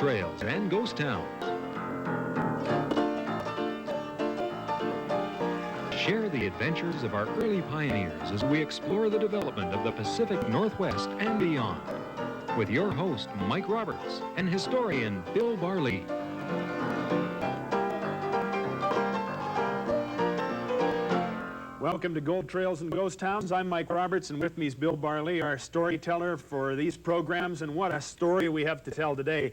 Trails and Ghost Towns. Share the adventures of our early pioneers as we explore the development of the Pacific Northwest and beyond. With your host, Mike Roberts, and historian Bill Barley. Welcome to Gold Trails and Ghost Towns. I'm Mike Roberts, and with me is Bill Barley, our storyteller for these programs, and what a story we have to tell today.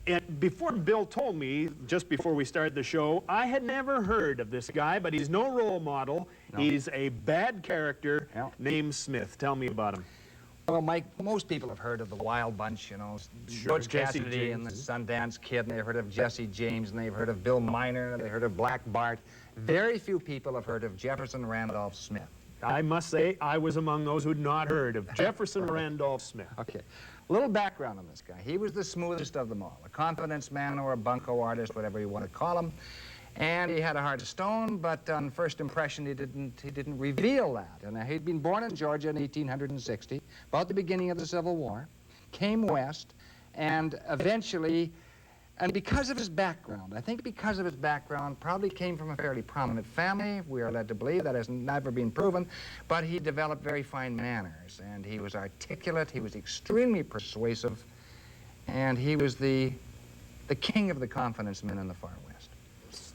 And before Bill told me, just before we started the show, I had never heard of this guy, but he's no role model. No. He's a bad character named Smith. Tell me about him. Well, Mike, most people have heard of the Wild Bunch, you know, sure. Butch Cassidy and the Sundance Kid, and they've heard of Jesse James, and they've heard of Bill Miner, and they've heard of Black Bart. Very few people have heard of Jefferson Randolph Smith. I must say, I was among those who'd not heard of Jefferson Randolph Smith. Okay. A little background on this guy. He was the smoothest of them all, a confidence man or a bunco artist, whatever you want to call him. And he had a heart of stone, but on first impression, he didn't reveal that. And he'd been born in Georgia in 1860, about the beginning of the Civil War, came west, and eventually, and because of his background, I think because of his background, probably came from a fairly prominent family. We are led to believe that has never been proven, but he developed very fine manners, and he was articulate, he was extremely persuasive, and he was the king of the confidence men in the far west.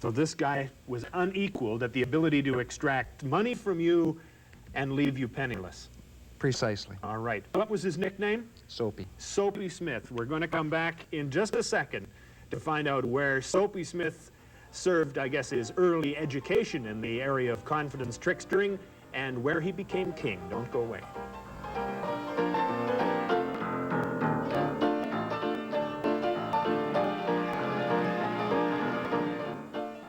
So this guy was unequaled at the ability to extract money from you and leave you penniless. Precisely. All right. What was his nickname? Soapy. Soapy Smith. We're going to come back in just a second to find out where Soapy Smith served, I guess, his early education in the area of confidence trickstering and where he became king. Don't go away.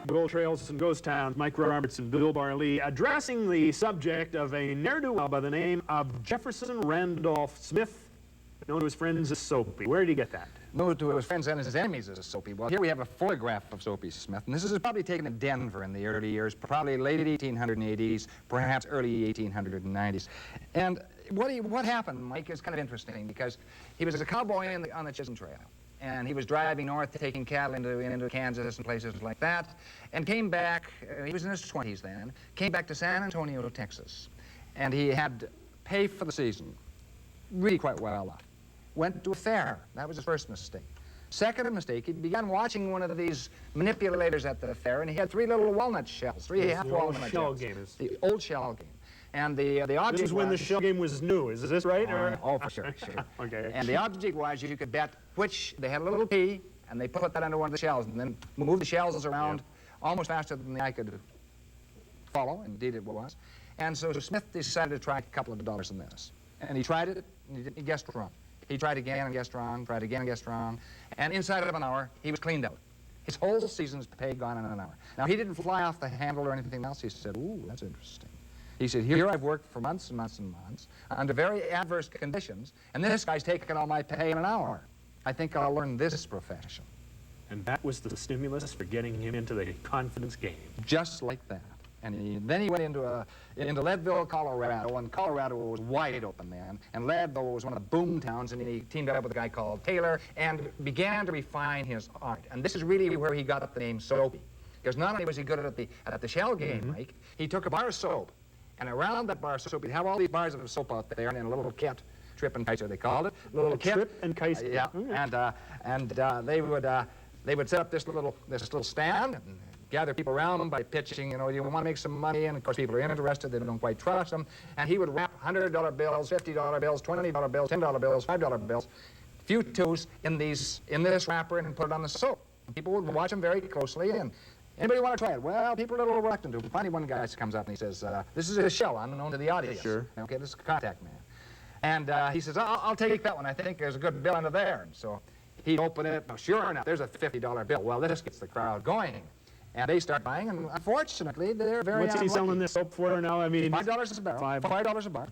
Gold Trails and Ghost Towns, Mike Roberts and Bill Barley, addressing the subject of a ne'er-do-well by the name of Jefferson Randolph Smith, known to his friends as Soapy. Where did he get that? Known to his friends and his enemies as Soapy. Well, here we have a photograph of Soapy Smith, and this is probably taken in Denver in the early years, probably late 1880s, perhaps early 1890s. And what happened, Mike, is kind of interesting because he was a cowboy on the Chisholm Trail. And he was driving north, taking cattle into Kansas and places like that, and came back, he was in his 20s then, came back to San Antonio, Texas. And he had pay for the season, really quite well off. Went to a fair. That was his first mistake. Second mistake, he began watching one of these manipulators at the fair, and he had three little walnut shells, three half-walnut shells. The old shell game. And the object This is when the shell game was new. Is this right? Oh, for sure, sure. Okay. And the object was you could bet which, they had a little key, and they put that under one of the shells, and then move the shells around almost faster than the eye could follow. Indeed it was. And so Smith decided to try a couple of dollars in this. And he tried it, and he guessed wrong. He tried again and guessed wrong, tried again and guessed wrong. And inside of an hour, he was cleaned out. His whole season's pay gone in an hour. Now, he didn't fly off the handle or anything else. He said, ooh, that's interesting. He said, here I've worked for months and months and months under very adverse conditions, and this guy's taking all my pay in an hour. I think I'll learn this profession. And that was the stimulus for getting him into the confidence game. Just like that. And then he went into Leadville, Colorado, and Colorado was wide open then, and Leadville was one of the boom towns, and he teamed up with a guy called Taylor and began to refine his art. And this is really where he got the name Soapy. Because not only was he good at the shell game, Mike, he took a bar of soap, and around that bar of soap, he'd have all these bars of soap out there, and in a little kit, trip and kaiser they called it, little kit. Trip and kaiser. Yeah, and they would set up this little stand and gather people around them by pitching, you know, you want to make some money, and of course people are interested, they don't quite trust them, and he would wrap $100 bills, $50 bills, $20 bills, $10 bills, $5 bills, a few twos in this wrapper and put it on the soap. People would watch him very closely, and anybody want to try it? Well, people are a little reluctant to. Finally, one guy comes up and he says, this is a shell, unknown to the audience. Sure. Okay, this is a contact man. And he says, I'll take that one. I think there's a good bill under there. And so he'd open it. Oh, sure enough, there's a $50 bill. Well, this gets the crowd going. And they start buying, and unfortunately, they're very What's he selling this soap for now? I mean, $5 a barrel. $5 a bar.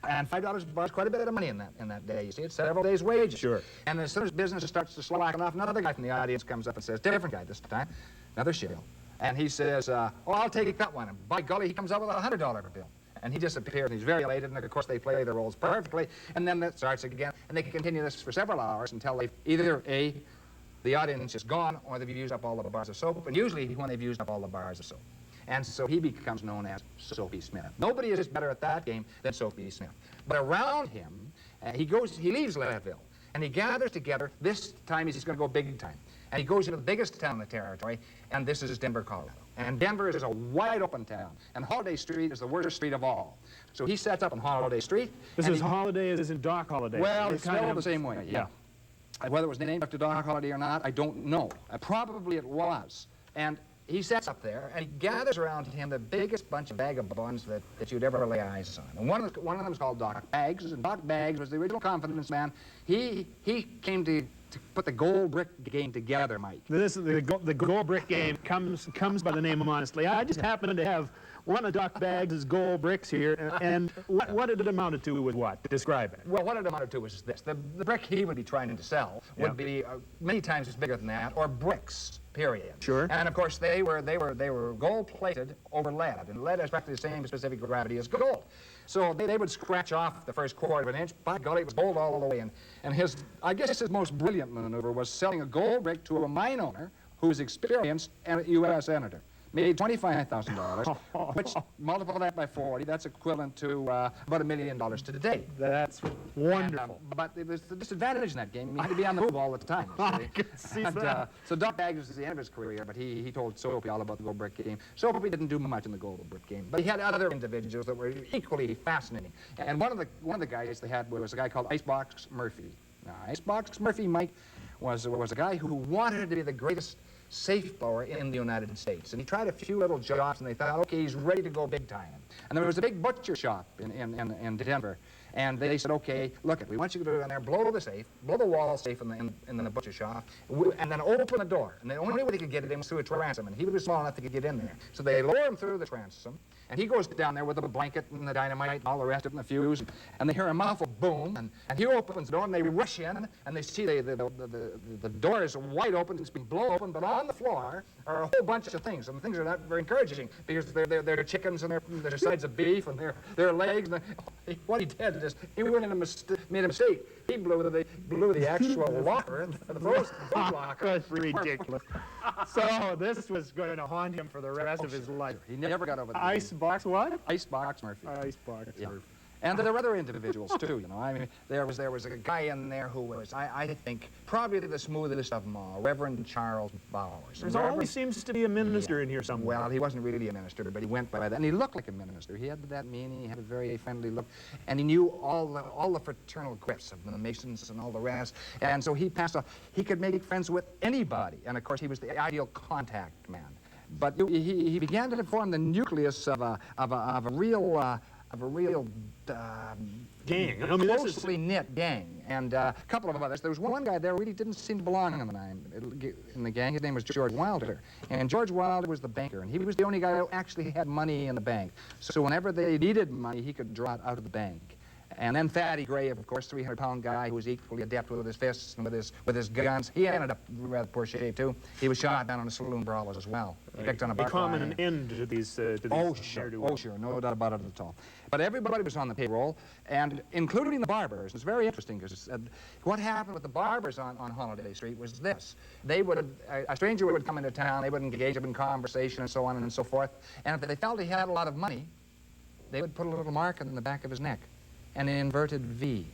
And $5 a bar is quite a bit of money in that day. You see, it's several days' wages. Sure. And as soon as business starts to slacken off, another guy from the audience comes up and says, different guy this time, another shell. And he says, oh, I'll take that one. And by golly, he comes up with a $100 bill. And he disappears, and he's very elated, and of course they play their roles perfectly, and then that starts again, and they can continue this for several hours until they've either A, the audience is gone, or they've used up all the bars of soap, and usually when they've used up all the bars of soap. And so he becomes known as Soapy Smith. Nobody is better at that game than Soapy Smith. But around him, he leaves Leadville, and he gathers together. This time he's going to go big time. And he goes into the biggest town in the territory, and this is Denver, Colorado. And Denver is a wide open town, and Holiday Street is the worst street of all. So he sets up on Holiday Street. This is Holiday, this isn't Doc Holiday. Well, it's spelled the same way, yeah. Whether it was named after Doc Holiday or not, I don't know. Probably it was. And he sets up there, and he gathers around him the biggest bunch of vagabonds that you'd ever lay eyes on. And one of them is called Doc Baggs, and Doc Baggs was the original confidence man. He came to put the gold brick game together, Mike. The gold brick game comes by the name of Honestly. I just happen to have one of Doc Baggs' gold bricks here, and what did it amount to with what? Describe it. Well, what it amounted to was this. The brick he would be trying to sell would be many times as bigger than that, or bricks, period. Sure. And of course they were gold-plated over lead, and lead has practically the same specific gravity as gold. So they would scratch off the first quarter of an inch. By golly, it was gold all the way. And I guess his most brilliant maneuver was selling a gold brick to a mine owner who was experienced and a U.S. senator. Made $25,000, which multiply that by 40, that's equivalent to about $1 million today. That's wonderful. But there was the disadvantage in that game. He had to be on the move all the time. I could see that. So Doc Baggs was at the end of his career, but he told Soapy all about the gold brick game. Soapy didn't do much in the gold brick game, but he had other individuals that were equally fascinating. And one of the guys they had was a guy called Icebox Murphy. Now, Icebox Murphy, Mike, was a guy who wanted to be the greatest safe blower in the United States. And he tried a few little jobs, and they thought, okay, he's ready to go big time. And there was a big butcher shop in Denver. And they said, okay, look, we want you to go down there, blow the safe, blow the wall safe in the butcher shop, and then open the door. And the only way they could get it in was through a transom, and he was small enough they could get in there. So they lower him through the transom, and he goes down there with the blanket and the dynamite and all the rest of it and the fuse, and they hear a muffled boom, and he opens the door, and they rush in, and they see the door is wide open, it's been blown open, but on the floor are a whole bunch of things, and the things are not very encouraging, because they're chickens, and they're sides of beef, and their legs, and what he did is he made a mistake. He blew the actual locker, the frozen locker. That's ridiculous. So this was going to haunt him for the rest of his life. He never got over the Icebox what? Icebox Murphy. Icebox Murphy. And there were other individuals, too, you know. I mean, there was a guy in there who was, I think, probably the smoothest of them all, Reverend Charles Bowers. There always seems to be a minister in here somewhere. Well, he wasn't really a minister, but he went by that. And he looked like a minister. He had that meaning, he had a very friendly look. And he knew all the fraternal quips of the Masons and all the rest. And so he could make friends with anybody. And, of course, he was the ideal contact man. But he began to form the nucleus of a real gang. Closely knit gang, and a couple of others. There was one guy there who really didn't seem to belong in the gang. His name was George Wilder, and George Wilder was the banker, and he was the only guy who actually had money in the bank. So whenever they needed money, he could draw it out of the bank. And then Fatty Gray, of course, 300-pound guy who was equally adept with his fists and with his guns. He ended up rather poor shape, too. He was shot down in a saloon brawl as well. He picked on a common an end to these Oh, sure, no doubt about it at all. But everybody was on the payroll, and including the barbers. It's very interesting, because what happened with the barbers on Holiday Street was this. A stranger would come into town, they would engage in conversation and so on and so forth, and if they felt he had a lot of money, they would put a little mark in the back of his neck, an inverted V.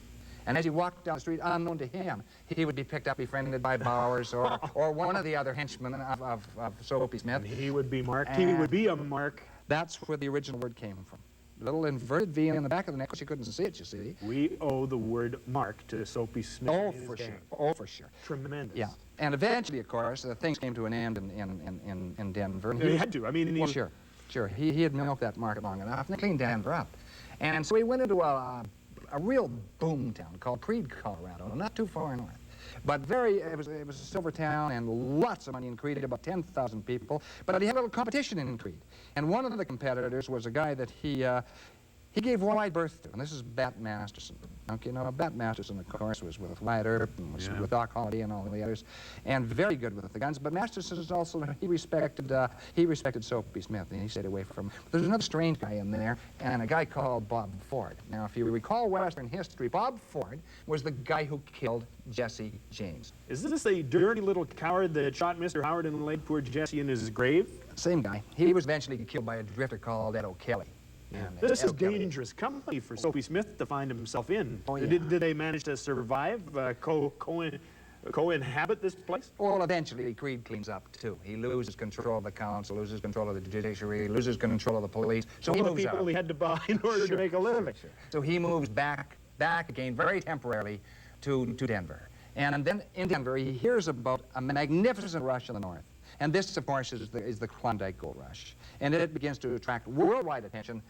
And as he walked down the street, unknown to him, he would be picked up, befriended by Bowers or one of the other henchmen of Soapy Smith. And he would be marked. He would be a mark. That's where the original word came from. A little inverted V in the back of the neck, but you couldn't see it, you see. We owe the word mark to Soapy Smith. Oh, for sure. Oh, for sure. Tremendous. Yeah. And eventually, of course, things came to an end in Denver. He had to. I mean, well, sure. He had milked that market long enough, and they cleaned Denver up. And so he went into a real boom town called Creede, Colorado, not too far north. But it was a silver town and lots of money in Creede, about 10,000 people. But he had a little competition in Creede. And one of the competitors was a guy that he he gave wide berth to, and this is Bat Masterson. Okay, now Bat Masterson, of course, was with Wyatt Earp and was with Doc Holliday and all the others, and very good with the guns. But Masterson is also, he respected Soapy Smith, and he stayed away from him. There's another strange guy in there, and a guy called Bob Ford. Now, if you recall Western history, Bob Ford was the guy who killed Jesse James. Is this a dirty little coward that shot Mr. Howard and laid poor Jesse in his grave? Same guy. He was eventually killed by a drifter called Ed O'Kelly. This is dangerous company for Soapy Smith to find himself in. Oh, yeah. Did they manage to survive, co-inhabit this place? Well, eventually, Creed cleans up, too. He loses control of the council, loses control of the judiciary, loses control of the police. So he moves out. People he had to buy in order to make a living. Sure. So he moves back again, very temporarily, to Denver. And then in Denver, he hears about a magnificent rush in the north. And this, of course, is the Klondike Gold Rush. And it begins to attract worldwide attention.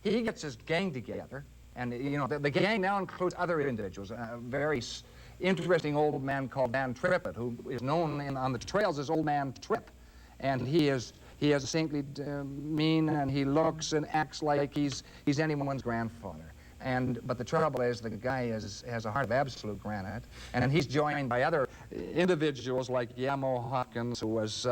He gets his gang together, and the gang now includes other individuals. A very interesting old man called Dan Trippett, who is known on the trails as Old Man Tripp. And he has a saintly mien, and he looks and acts like he's anyone's grandfather. But the trouble is, the guy has a heart of absolute granite, and he's joined by other individuals like Yamo Hopkins, who was,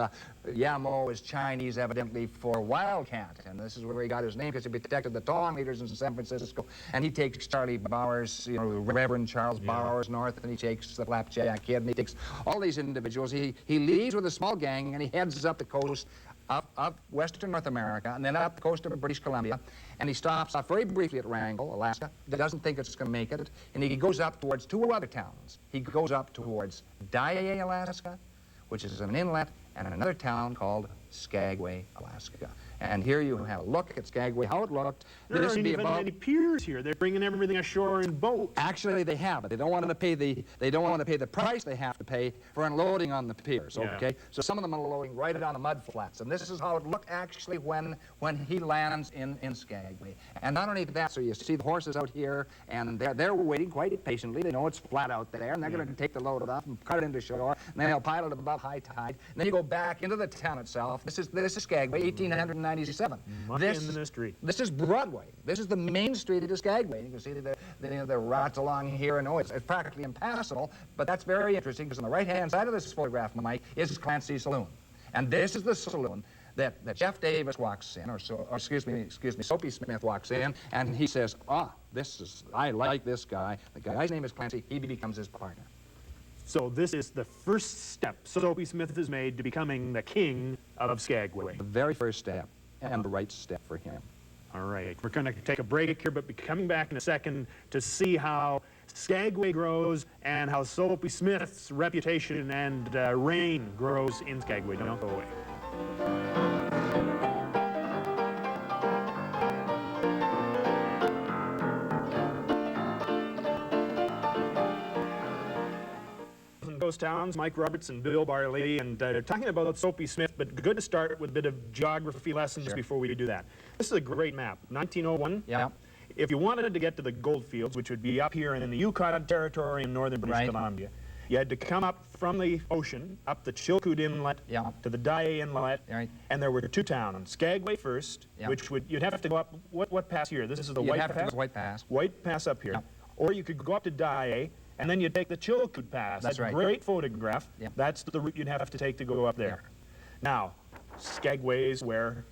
Yamo is Chinese evidently for wildcat, and this is where he got his name, because he protected the Tong leaders in San Francisco, and he takes Charlie Bowers, Reverend Charles Bowers north, and he takes the Flapjack Kid, and he takes all these individuals. He leaves with a small gang, and he heads up the coast, up western North America, and then up the coast of British Columbia, and he stops off very briefly at Wrangell, Alaska. Doesn't think it's going to make it, and he goes up towards two other towns. He goes up towards Dyea, Alaska, which is an inlet, and another town called Skagway, Alaska. And here you have a look at Skagway, how it looked. There aren't even any piers here. They're bringing everything ashore in boats. Actually, they have it. They don't want to pay the price they have to pay for unloading on the piers. Okay, so some of them are loading right on the mud flats, and this is how it looked actually when he lands in Skagway. And not only that, so you see the horses out here, and they're waiting quite patiently. They know it's flat out there, and they're going to take the load off and cut it into shore, and then they'll pile it above high tide. And then you go back into the town itself. This is Skagway, 1897. In the street. This is Broadway. This is the main street of Skagway. You can see the rots along here, and it's practically impassable, but that's very interesting, because on the right-hand side of this photograph, Mike, is Clancy's Saloon. And this is the saloon that Jeff Davis walks in, or excuse me, Soapy Smith walks in, and he says, I like this guy. The guy's name is Clancy. He becomes his partner. So this is the first step Soapy Smith has made to becoming the king of Skagway. The very first step, and the right step for him. All right, we're going to take a break here, but be coming back in a second to see how Skagway grows and how Soapy Smith's reputation and reign grows in Skagway. Don't go away. Ghost Towns, Mike Roberts and Bill Barley, and talking about Soapy Smith, but good to start with a bit of geography lessons before we do that. This is a great map, 1901. Yeah. If you wanted to get to the gold fields, which would be up here in the Yukon Territory in northern British Columbia, you had to come up from the ocean, up the Chilkoot Inlet to the Dyea Inlet, and there were two towns. Skagway first, which you'd have to go up, what pass here? This is the White Pass? White Pass. White Pass up here. Or you could go up to Dyea, and then you take the Chilkoot Pass. That's right. Great photograph. That's the route you'd have to take to go up there. Now, Skagway is where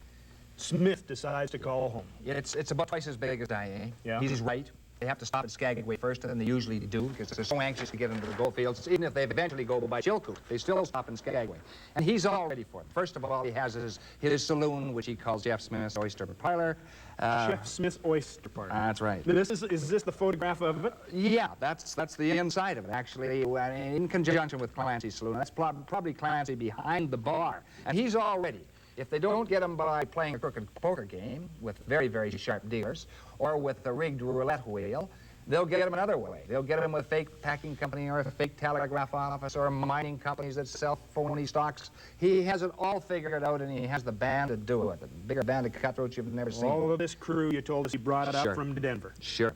Smith decides to call home. It's about twice as big as Dyea. He's right. They have to stop at Skagway first, and they usually do, because they're so anxious to get into the gold fields. Even if they eventually go by Chilkoot, they still stop in Skagway. And he's all ready for it. First of all, he has his saloon, which he calls Jeff Smith's Oyster Parlor. Jeff Smith's Oyster Parlor. That's right. Is this the photograph of it? Yeah, that's the inside of it, actually, in conjunction with Clancy's Saloon. That's probably Clancy behind the bar. And he's all ready. If they don't get him by playing a crooked poker game with very, very sharp dealers, or with a rigged roulette wheel, they'll get him another way. They'll get him with a fake packing company or a fake telegraph office or mining companies that sell phony stocks. He has it all figured out, and he has the band to do it. A bigger band of cutthroats you've never seen. All of this crew, you told us he brought it up from Denver. Sure.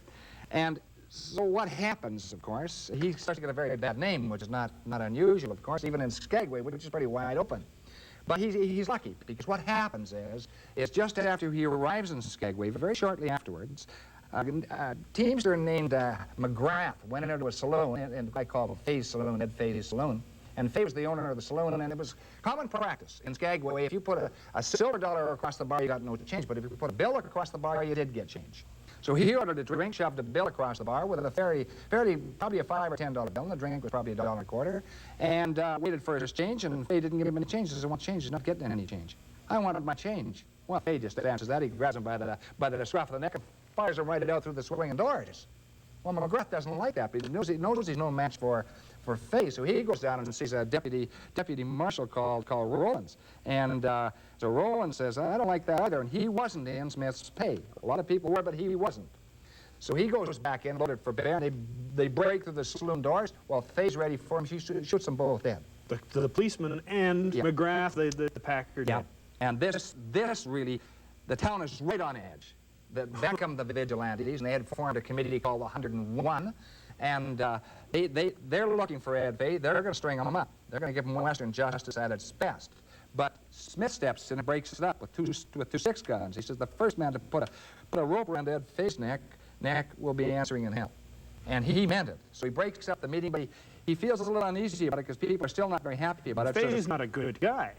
And so what happens, of course, he starts to get a very bad name, which is not unusual, of course, even in Skagway, which is pretty wide open. But he's lucky, because what happens is just after he arrives in Skagway, very shortly afterwards, a teamster named McGrath went into a saloon, and I call it Fay's Saloon, Ed Fay's Saloon. And Fay was the owner of the saloon, and it was common practice in Skagway. If you put a silver dollar across the bar, you got no change. But if you put a bill across the bar, you did get change. So he ordered a drink, shoved a bill across the bar with a fairly, probably a $5 or $10 bill, and the drink was probably $1.25, and waited for his change, and Fay didn't give him any change. He says, "I want change." He's not getting any change. "I wanted my change." Well, Fay just answers that. He grabs him by the scruff of the neck and fires him right out through the swinging doors. Well, McGrath doesn't like that, but he knows he's no match for Fay, so he goes down and sees a deputy marshal called Rollins. And so Rollins says, "I don't like that either," and he wasn't in Smith's pay. A lot of people were, but he wasn't. So he goes back in, loaded for bear, and they break through the saloon doors. Well, Fay's ready for him. She shoots them both dead. The policeman and McGrath, the packer dead. And this really, the town is right on edge. Then come the vigilantes, and they had formed a committee called the 101, and they're looking for Ed Fay. They're going to string him up. They're going to give him Western justice at its best. But Smith steps in and breaks it up with two 6 guns. He says the first man to put a rope around Ed Fay's neck will be answering in hell. And he meant it. So he breaks up the meeting, but he feels a little uneasy about it because people are still not very happy about it. Fay's not a good guy.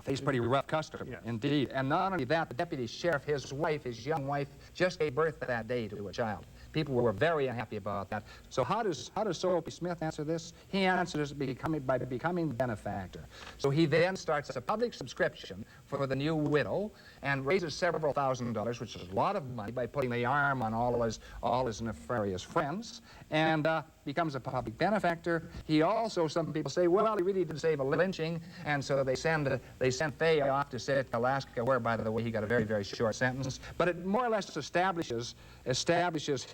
Fay's pretty rough customer, indeed. And not only that, the deputy sheriff, his young wife, just gave birth that day to a child. People were very unhappy about that. So how does Soapy Smith answer this? He answers by becoming benefactor. So he then starts a public subscription for the new widow and raises several $1,000s, which is a lot of money, by putting the arm on all his nefarious friends, and becomes a public benefactor. He also, some people say, well, he really did save a lynching, and so they sent Fay off to Sitka, Alaska, where, by the way, he got a very, very short sentence. But it more or less establishes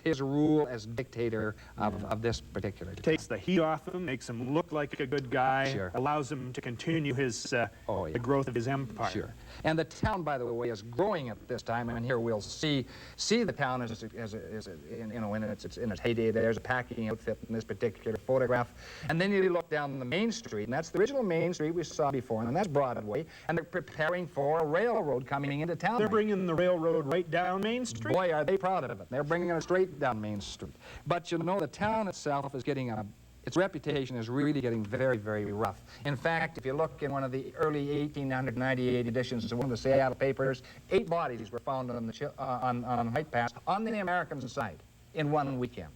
his rule as dictator of this particular town. Takes the heat off him, makes him look like a good guy, allows him to continue his the growth of his empire. Sure. And the town, by the way, is growing at this time, and here we'll see the town in its heyday. There's a packing outfit in this particular photograph. And then you look down the main street, and that's the original main street we saw before, and that's Broadway, and they're preparing for a railroad coming into town. They're bringing the railroad right down Main Street. Boy, are they proud of it. They're bringing it straight down Main Street. But you know, the town itself is getting its reputation is really getting very, very rough. In fact, if you look in one of the early 1898 editions of one of the Seattle papers, 8 bodies were found on White Pass on the American side in one weekend.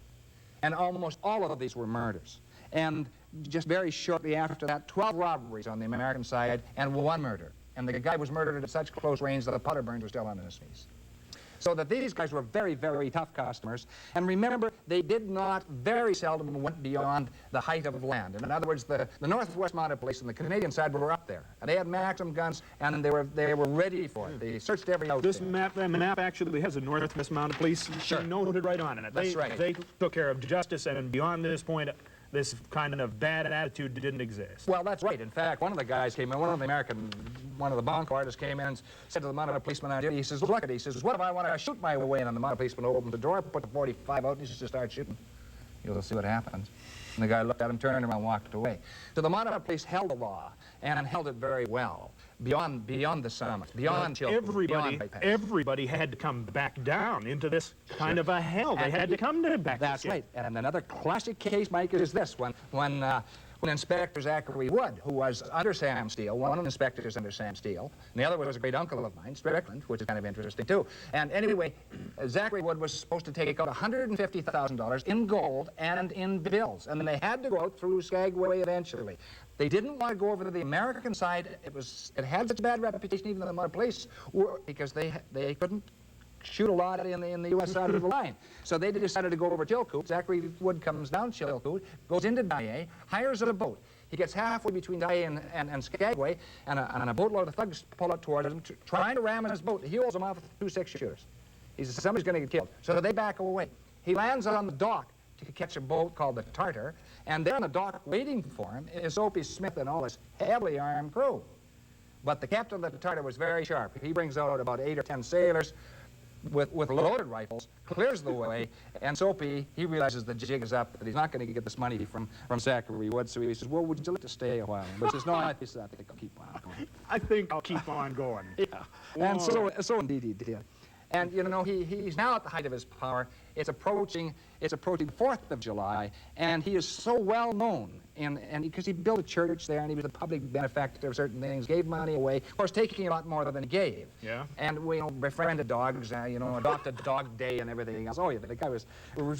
And almost all of these were murders. And just very shortly after that, 12 robberies on the American side and 1 murder. And the guy was murdered at such close range that the powder burns were still on his face. So that these guys were very, very tough customers. And remember, they did not, very seldom went beyond the height of land. In other words, the Northwest Mounted Police and the Canadian side were up there. And they had Maxim guns, and they were ready for it. They searched every outfit. This map actually has a Northwest Mounted Police noted right on it. That's right. They took care of justice, and beyond this point, this kind of bad attitude didn't exist. Well, that's right. In fact, one of the guys came in, one of the Bonko artists came in and said to the mounted policeman out here, he says, look at it, he says, what if I want to shoot my way in? And the mounted policeman opened the door, put the 45 out, and he says, start shooting. You'll see what happens. And the guy looked at him, turned around, and walked away. So the mounted police held the law, and held it very well, beyond the summit, beyond Chilcoot, everybody had to come back down into this kind of a hell. They had to come back. That's right. And another classic case, Mike, is this one. When Inspector Zachary Wood, who was under Sam Steele, one of the inspectors under Sam Steele, and the other was a great uncle of mine, Strickland, which is kind of interesting too. And anyway, Zachary Wood was supposed to take out $150,000 in gold and in bills, and then they had to go out through Skagway eventually. They didn't want to go over to the American side. It had such a bad reputation, even the mounted police, because they couldn't shoot a lot in the U.S. side of the line. So they decided to go over Chilcoot. Zachary Wood comes down Chilcoot, goes into Dyea, hires a boat. He gets halfway between Dyea and Skagway, and a boatload of thugs pull up toward him, trying to ram his boat. He holds them off with 2 6-shooters. He says, somebody's going to get killed. So they back away. He lands on the dock to catch a boat called the Tartar, and there on the dock waiting for him is Soapy Smith and all his heavily armed crew. But the captain of the Tartar was very sharp. He brings out about 8 or 10 sailors, with loaded rifles, clears the way, and Soapy, he realizes the jig is up, that he's not going to get this money from Zachary Wood, so he says, well, would you like to stay a while? But he says, no, I think I'll keep on going. I think I'll keep on going. Yeah, and so indeed he did. And, you know, he's now at the height of his power. It's approaching the 4th of July, and he is so well known, and because he built a church there, and he was a public benefactor of certain things, gave money away, of course, taking a lot more than he gave. Yeah. And we, befriended dogs, adopted Dog Day and everything else. Oh, yeah, the guy was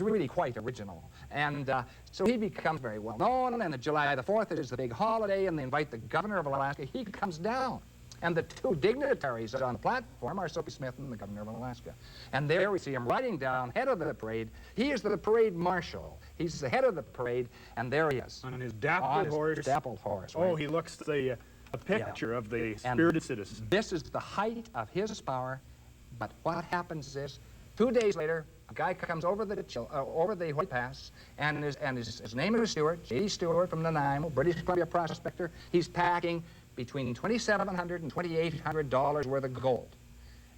really quite original. And so he becomes very well known, and July the 4th is the big holiday, and they invite the governor of Alaska. He comes down. And the two dignitaries on the platform are Soapy Smith and the governor of Alaska. And there we see him riding down, head of the parade. He is the parade marshal. He's the head of the parade, and there he is. On his dappled horse. Dappled horse. Oh, right? he looks a picture of the spirited citizen. This is the height of his power, but what happens is, 2 days later, a guy comes over the White Pass, and his name is Stewart, J.D. Stewart from Nanaimo, British Columbia prospector. He's packing between $2,700 and $2,800 worth of gold.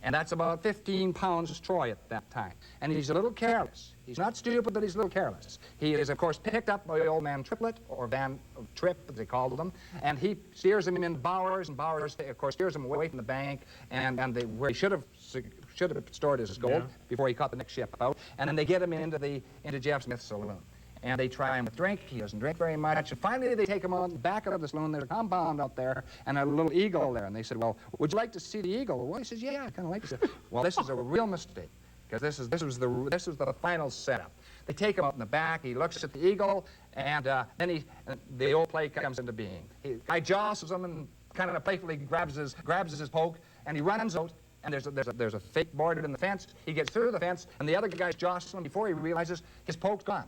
And that's about 15 pounds Troy at that time. And he's a little careless. He's not stupid, but he's a little careless. He is, of course, picked up by old man Triplett, or Van Tripp, as they called them, and he steers him in Bowers, and Bowers, of course, steers him away from the bank, and where he should have stored his gold before he caught the next ship out, and then they get him into Jeff Smith's saloon. And they try him with drink. He doesn't drink very much. And finally, they take him on the back of the saloon. There's a compound out there and a little eagle there. And they said, well, would you like to see the eagle? Well, he says, yeah, I kind of like to see it. Well, this is a real mistake, because this was the final setup. They take him out in the back. He looks at the eagle, and then the old play comes into being. Guy jostles him and kind of playfully grabs his poke, and he runs out. And there's a fake boarded in the fence. He gets through the fence, and the other guy's jostling him before he realizes his poke's gone.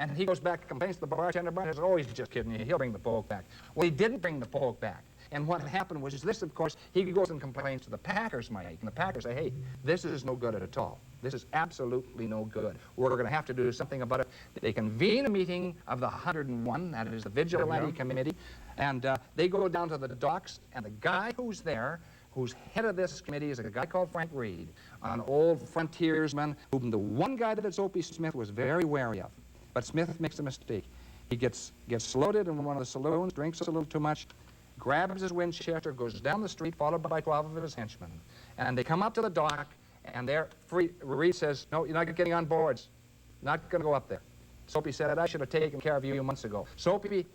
And he goes back and complains to the bartender. Bartender says, oh, he's just kidding you. He'll bring the poke back. Well, he didn't bring the poke back. And what happened was this, of course, he goes and complains to the Packers, Mike. And the Packers say, hey, this is no good at all. This is absolutely no good. We're going to have to do something about it. They convene a meeting of the 101, that is the Vigilante Committee, and they go down to the docks, and the guy who's there, who's head of this committee, is a guy called Frank Reed, an old frontiersman, whom the one guy that Soapy Smith was very wary of. But Smith makes a mistake. He gets loaded in one of the saloons, drinks a little too much, grabs his Winchester, goes down the street, followed by 12 of his henchmen. And they come up to the dock, and Reed says, no, you're not getting on boards. Not going to go up there. Soapy said, I should have taken care of you months ago. Soapy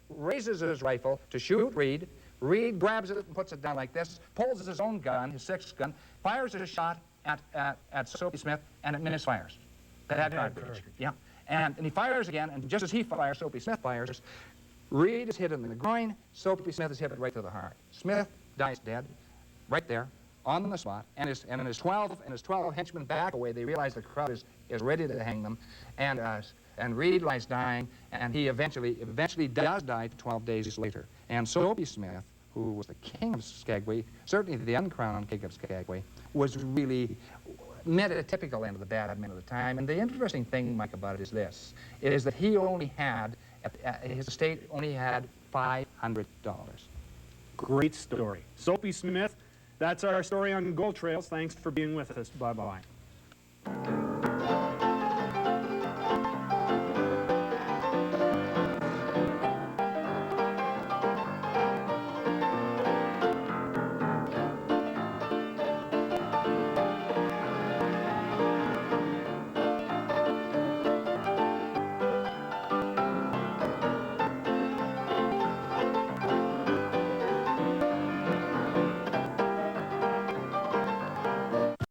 raises his rifle to shoot Reed. Reed grabs it and puts it down like this, pulls his own gun, his 6 gun, fires a shot at Soapy Smith, and it misfires. That cartridge. Yeah. And he fires again, and just as he fires, Soapy Smith fires. Reed is hit in the groin. Soapy Smith is hit right to the heart. Smith dies dead, right there, on the spot. And his 12 henchmen back away. They realize the crowd is ready to hang them, and Reed lies dying, and he eventually does die 12 days later. And Soapy Smith, who was the king of Skagway, certainly the uncrowned king of Skagway, was really met at a typical end of the bad men of the time. And the interesting thing, Mike, about it is this. It is that he only had, his estate only had $500. Great story. Soapy Smith, that's our story on Gold Trails. Thanks for being with us. Bye-bye.